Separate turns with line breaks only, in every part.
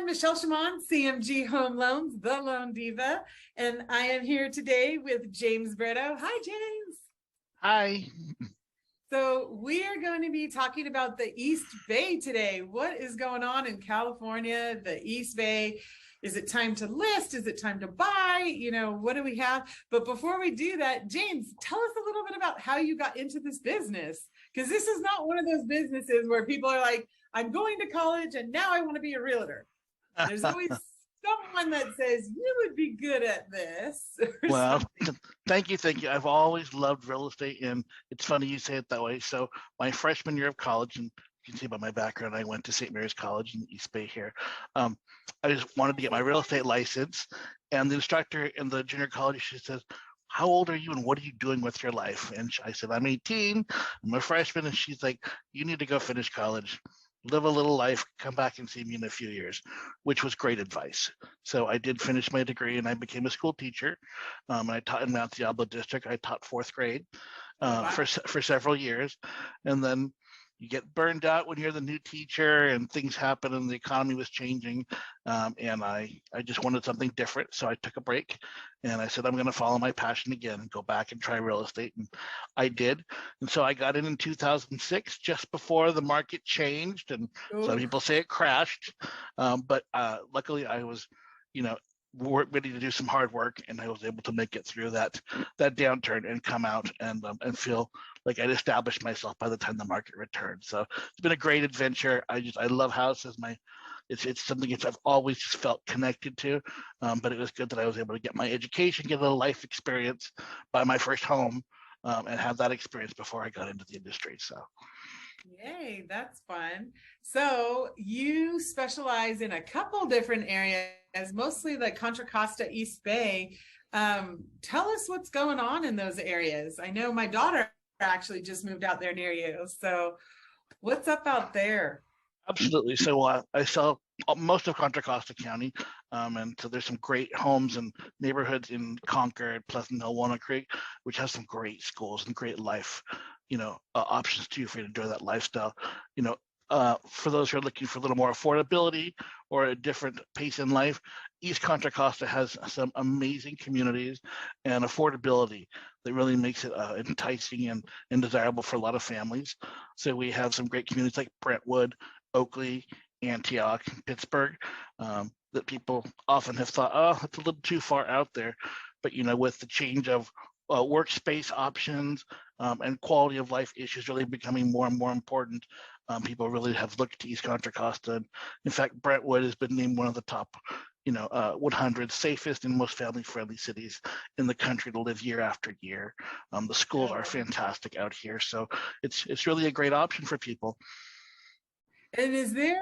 I'm Michelle Shaman, CMG Home Loans, the Loan Diva, and I am here today with James Britto. Hi, James.
Hi.
So we are going to be talking about the East Bay today. What is going on in California, the East Bay? Is it time to list? Is it time to buy? What do we have? But before we do that, James, tell us a little bit about how you got into this business. Because this is not one of those businesses where people are like, I'm going to college and now I want to be a realtor. There's always someone that says you would be good at this.
Well, thank you. I've always loved real estate, and it's funny you say it that way. So my freshman year of college, and you can see by my background, I went to St. Mary's College in the East Bay here. I just wanted to get my real estate license, and the instructor in the junior college, she says, how old are you and what are you doing with your life? And I said, I'm 18, I'm a freshman. And she's like, you need to go finish college, live a little life, come back and see me in a few years, which was great advice. So I did finish my degree and I became a school teacher. I taught in Mount Diablo District. I taught fourth grade for several years. And then you get burned out when you're the new teacher and things happen and the economy was changing. And I just wanted something different. So I took a break and I said, I'm going to follow my passion again and go back and try real estate. And I did. And so I got in 2006, just before the market changed. And some people say it crashed. But luckily I was, ready to do some hard work, and I was able to make it through that downturn and come out and feel like I'd established myself by the time the market returned. So it's been a great adventure. I love houses. It's something I've always just felt connected to. But it was good that I was able to get my education, get a little life experience, buy my first home, and have that experience before I got into the industry. So.
Yay, that's fun. So you specialize in a couple different areas, mostly the Contra Costa East Bay. Tell us what's going on in those areas. I know my daughter actually just moved out there near you. So what's up out there?
Absolutely. So I sell most of Contra Costa County. And so there's some great homes and neighborhoods in Concord, Pleasant Hill, Walnut Creek, which has some great schools and great life, options too for you to enjoy that lifestyle. For those who are looking for a little more affordability or a different pace in life, East Contra Costa has some amazing communities and affordability that really makes it enticing and desirable for a lot of families. So we have some great communities like Brentwood, Oakley, Antioch, Pittsburgh, that people often have thought, oh, it's a little too far out there. But, with the change of workspace options and quality of life issues really becoming more and more important, people really have looked to East Contra Costa. In fact, Brentwood has been named one of the top 100 safest and most family-friendly cities in the country to live year after year. The schools are fantastic out here. So it's really a great option for people.
And is there,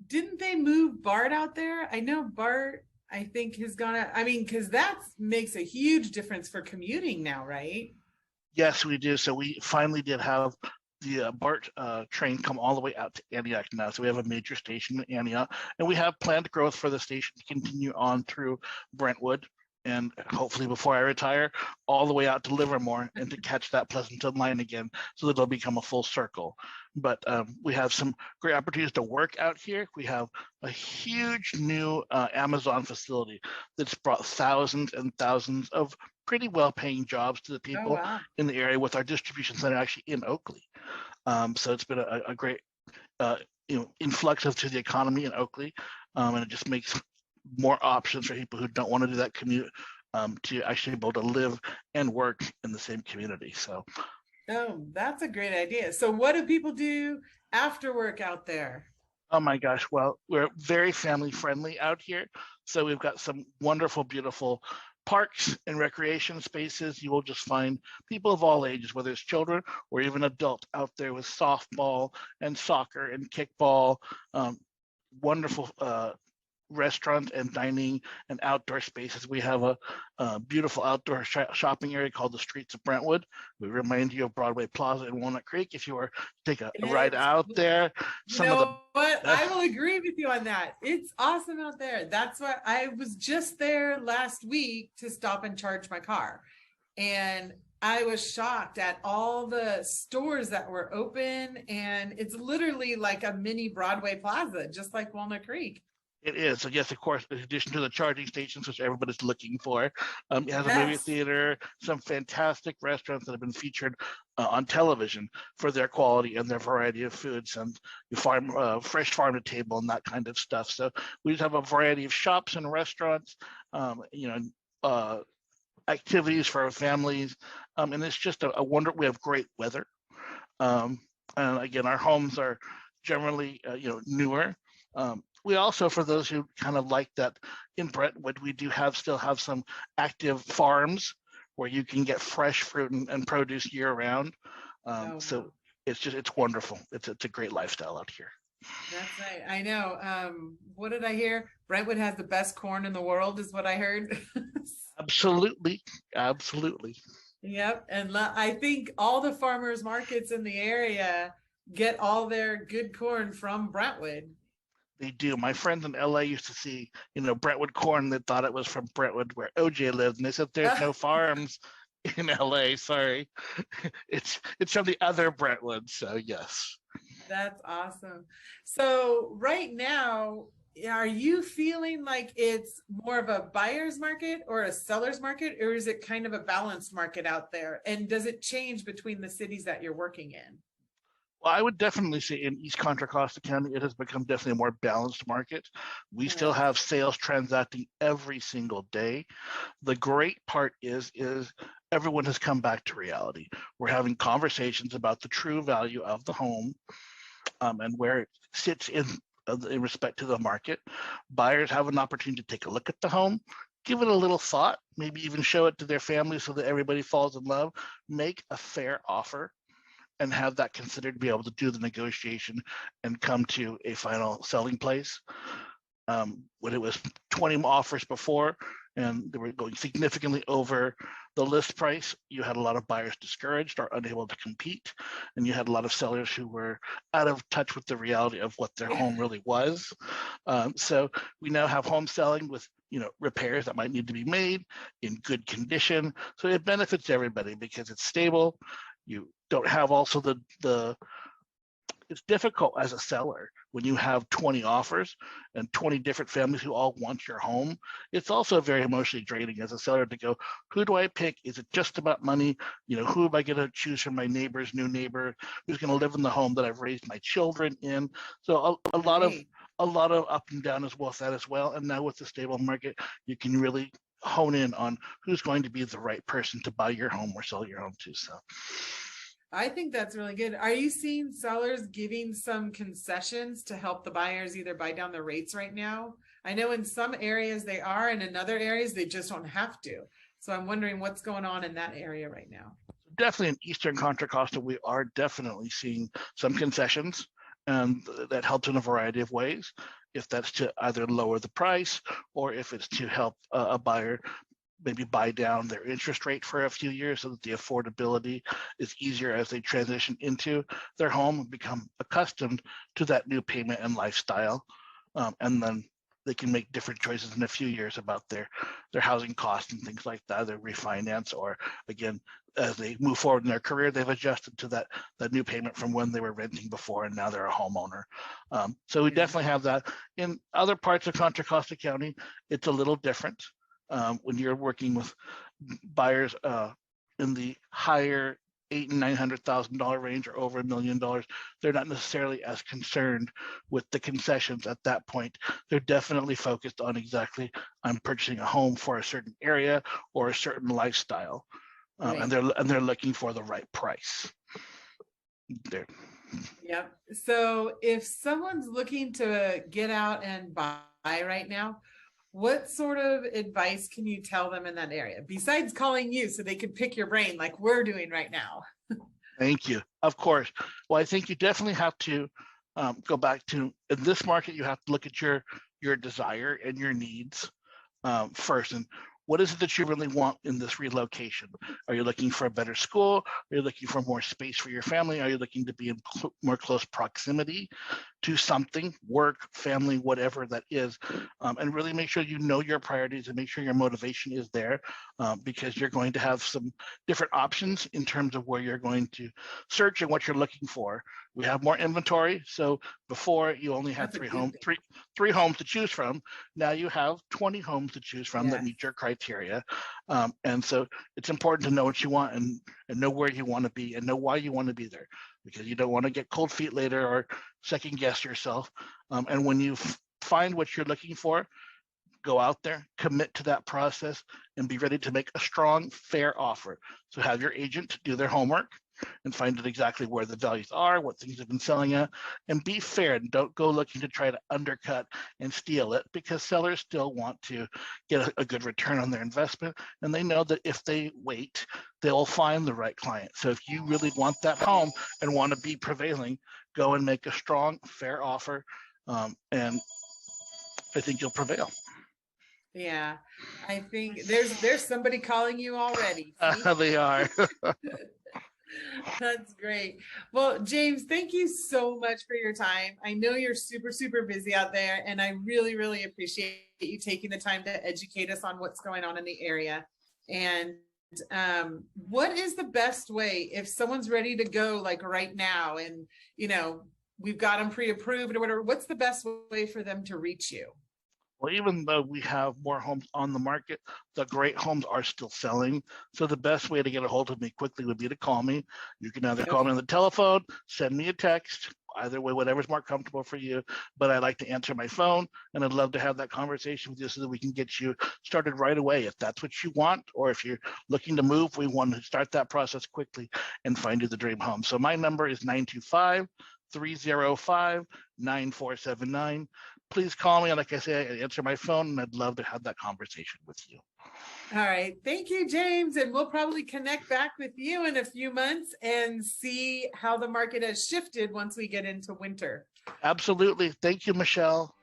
didn't they move BART out there? I know BART, I think, has gone out. I mean, because that makes a huge difference for commuting now, right?
Yes, we do. So we finally did have the BART train come all the way out to Antioch now. So we have a major station in Antioch, and we have planned growth for the station to continue on through Brentwood, and hopefully before I retire, all the way out to Livermore and to catch that Pleasanton line again, so that it'll become a full circle. But we have some great opportunities to work out here. We have a huge new Amazon facility that's brought thousands and thousands of pretty well-paying jobs to the people in the area, with our distribution center actually in Oakley. So it's been a great influx to the economy in Oakley, and it just makes more options for people who don't want to do that commute, to actually be able to live and work in the same community. So,
that's a great idea. So what do people do after work out there?
Oh my gosh, well, we're very family friendly out here. So we've got some wonderful, beautiful parks and recreation spaces. You will just find people of all ages, whether it's children or even adults, out there with softball and soccer and kickball. Wonderful restaurant and dining and outdoor spaces. We have a beautiful outdoor shopping area called the Streets of Brentwood. We remind you of Broadway Plaza in Walnut Creek if you were to take a ride out there.
I will agree with you on that. It's awesome out there. That's why I was just there last week to stop and charge my car. And I was shocked at all the stores that were open, and it's literally like a mini Broadway plaza, just like Walnut Creek.
It is. So yes, of course, in addition to the charging stations, which everybody's looking for, it has a movie
Yes.
theater, some fantastic restaurants that have been featured on television for their quality and their variety of foods, and you farm fresh farm to table and that kind of stuff. So we just have a variety of shops and restaurants, you know, activities for our families, and it's just a wonder. We have great weather, and again, our homes are generally you know, newer. We also, for those who kind of like that, in Brentwood, we do still have some active farms where you can get fresh fruit and produce year round.
Oh,
So
wow.
it's wonderful. It's a great lifestyle out here.
That's right. I know. What did I hear? Brentwood has the best corn in the world, is what I heard.
Absolutely, absolutely.
Yep. And I think all the farmers markets in the area get all their good corn from Brentwood.
They do. My friends in LA used to see, you know, Brentwood corn. They thought it was from Brentwood, where OJ lived, and they said there's no farms in LA. Sorry, it's from the other Brentwood. So yes.
That's awesome. So right now, are you feeling like it's more of a buyer's market or a seller's market, or is it kind of a balanced market out there? And does it change between the cities that you're working in?
Well, I would definitely say in East Contra Costa County, it has become definitely a more balanced market. We still
Nice.
have sales transacting every single day. The great part is everyone has come back to reality. We're having conversations about the true value of the home, and where it sits in respect to the market. Buyers have an opportunity to take a look at the home, give it a little thought, maybe even show it to their family so that everybody falls in love, make a fair offer, and have that considered to be able to do the negotiation and come to a final selling place. When it was 20 offers before and they were going significantly over the list price, you had a lot of buyers discouraged or unable to compete, and you had a lot of sellers who were out of touch with the reality of what their home really was. So we now have home selling with, you know, repairs that might need to be made in good condition. So it benefits everybody because it's stable. You don't have also the it's difficult as a seller when you have 20 offers and 20 different families who all want your home. It's also very emotionally draining as a seller to go, who do I pick? Is it just about money? You know, who am I going to choose from my neighbor's new neighbor who's going to live in the home that I've raised my children in? So a lot of
Right.
up and down as well as that as well. And now with the stable market, you can really hone in on who's going to be the right person to buy your home or sell your home to. So
I think that's really good. Are you seeing sellers giving some concessions to help the buyers either buy down their rates right now? I know in some areas they are, and in other areas they just don't have to. So I'm wondering what's going on in that area right now.
definitely in Eastern Contra Costa, we are definitely seeing some concessions, and that helps in a variety of ways. If that's to either lower the price or if it's to help a buyer maybe buy down their interest rate for a few years so that the affordability is easier as they transition into their home and become accustomed to that new payment and lifestyle. And then they can make different choices in a few years about their housing costs and things like that, their refinance, or again, as they move forward in their career, they've adjusted to that new payment from when they were renting before and now they're a homeowner. So we definitely have that. In other parts of Contra Costa County, it's a little different. When you're working with buyers in the higher $800,000 and $900,000 range or over $1 million, they're not necessarily as concerned with the concessions at that point. They're definitely focused on exactly, I'm purchasing a home for a certain area or a certain lifestyle, and they're looking for the right price. There.
Yep. So if someone's looking to get out and buy right now, what sort of advice can you tell them in that area besides calling you so they can pick your brain like we're doing right now?
Thank you. Of course. Well, I think you definitely have to go back to, in this market, you have to look at your desire and your needs first. And what is it that you really want in this relocation? Are you looking for a better school? Are you looking for more space for your family? Are you looking to be in more close proximity to something, work, family, whatever that is? And really make sure you know your priorities and make sure your motivation is there, because you're going to have some different options in terms of where you're going to search and what you're looking for. We have more inventory. So before you only had three homes to choose from. Now you have 20 homes to choose from that meet your criteria. And so it's important to know what you want and know where you want to be and know why you want to be there, because you don't want to get cold feet later or second guess yourself. And when you find what you're looking for, go out there, commit to that process, and be ready to make a strong, fair offer. So have your agent do their homework and find out exactly where the values are, what things have been selling at, and be fair and don't go looking to try to undercut and steal it, because sellers still want to get a good return on their investment. And they know that if they wait, they'll find the right client. So if you really want that home and want to be prevailing, go and make a strong, fair offer. And I think you'll prevail.
Yeah, I think there's somebody calling you already.
They are.
That's great. Well, James, thank you so much for your time. I know you're super, super busy out there, and I really, really appreciate you taking the time to educate us on what's going on in the area. And what is the best way if someone's ready to go, like right now, and we've got them pre-approved or whatever, what's the best way for them to reach you?
Well, even though we have more homes on the market, the great homes are still selling. So the best way to get a hold of me quickly would be to call me. You can either call me on the telephone, send me a text, either way, whatever's more comfortable for you. But I like to answer my phone, and I'd love to have that conversation with you so that we can get you started right away if that's what you want, or if you're looking to move, we want to start that process quickly and find you the dream home. So my number is 925-305-9479. Please call me. And like I say, I answer my phone, and I'd love to have that conversation with you.
All right. Thank you, James. And we'll probably connect back with you in a few months and see how the market has shifted once we get into winter.
Absolutely. Thank you, Michelle.